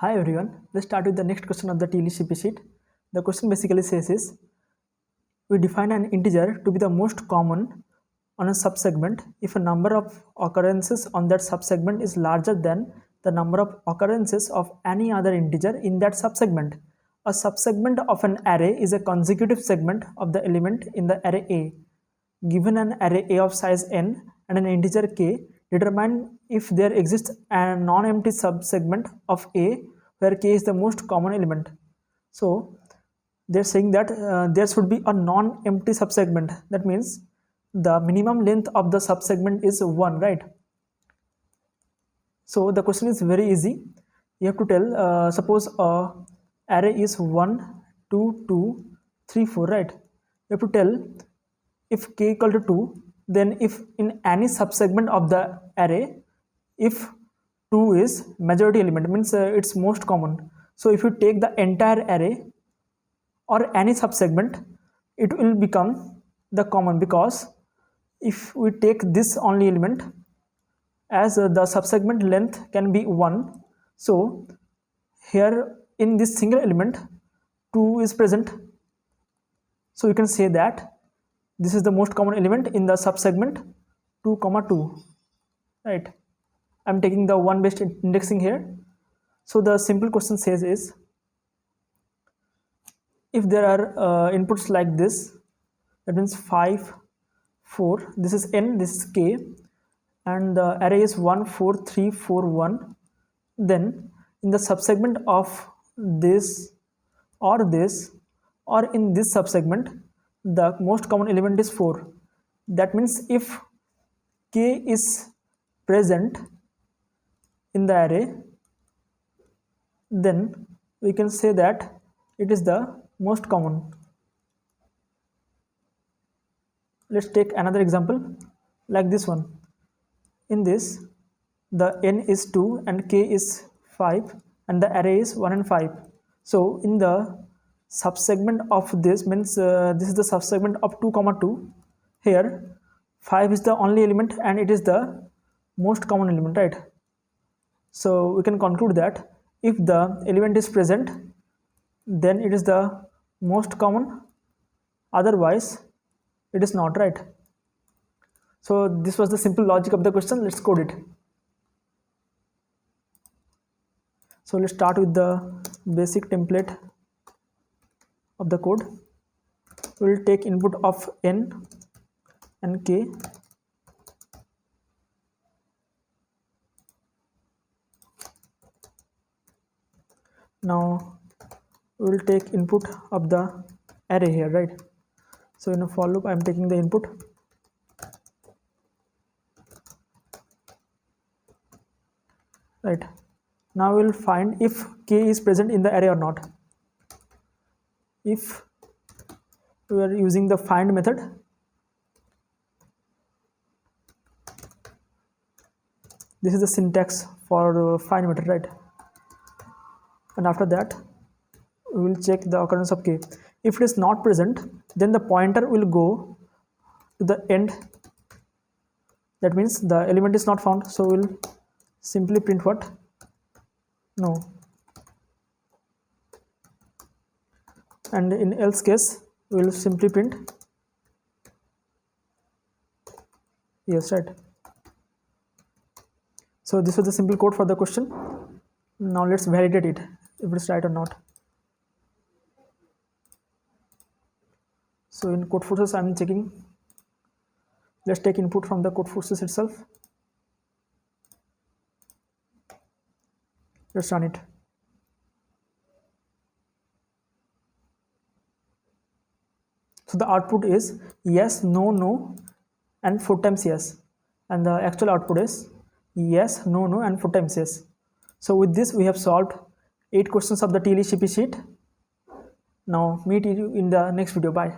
Hi everyone, let's start with the next question of the TLE CP sheet. The question basically says is, we define an integer to be the most common on a subsegment if a number of occurrences on that subsegment is larger than the number of occurrences of any other integer in that subsegment. A subsegment of an array is a consecutive segment of the element in the array A. Given an array A of size n and an integer k, determine if there exists a non-empty subsegment of A where k is the most common element. So they're saying that there should be a non-empty subsegment. That means the minimum length of the subsegment is 1, right? So the question is very easy. You have to tell, suppose array is 1, 2, 2, 3, 4, right? You have to tell if k equal to 2, then if in any subsegment of the array, if 2 is majority element, means it's most common. So if you take the entire array or any subsegment, it will become the common, because if we take this only element, as the subsegment length can be 1, so here in this single element 2 is present, so you can say that this is the most common element in the subsegment 2, 2, right? I'm taking the 1 based indexing here. So the simple question says is, if there are inputs like this, that means 5, 4, this is n, this is k, and the array is 1, 4, 3, 4, 1, then in the subsegment of this or in this subsegment, the most common element is 4. That means if k is present in the array, then we can say that it is the most common. Let's take another example like this one. In this, the n is 2 and k is 5 and the array is 1 and 5. So in the subsegment of this, means this is the subsegment of 2, 2, here 5 is the only element and it is the most common element, right? So we can conclude that if the element is present, then it is the most common, otherwise it is not, right? So this was the simple logic of the question. Let's code it. So let's start with the basic template of the code. We will take input of n and k. Now we will take input of the array here, right? So in a for loop, I am taking the input. Right. Now we will find if k is present in the array or not. If we are using the find method, this is the syntax for find method, right? And after that, we will check the occurrence of k. If it is not present, then the pointer will go to the end. That means the element is not found. So we will simply print what? No. And in else case, we will simply print yes, right? So this was the simple code for the question. Now let's validate it, if it is right or not. So in Codeforces, I am checking. Let's take input from the Codeforces itself. Let's run it. So the output is yes, no, no, and 4 times yes. And the actual output is yes, no, no, and 4 times yes. So with this, we have solved 8 questions of the TLE CP sheet. Now meet you in the next video. Bye.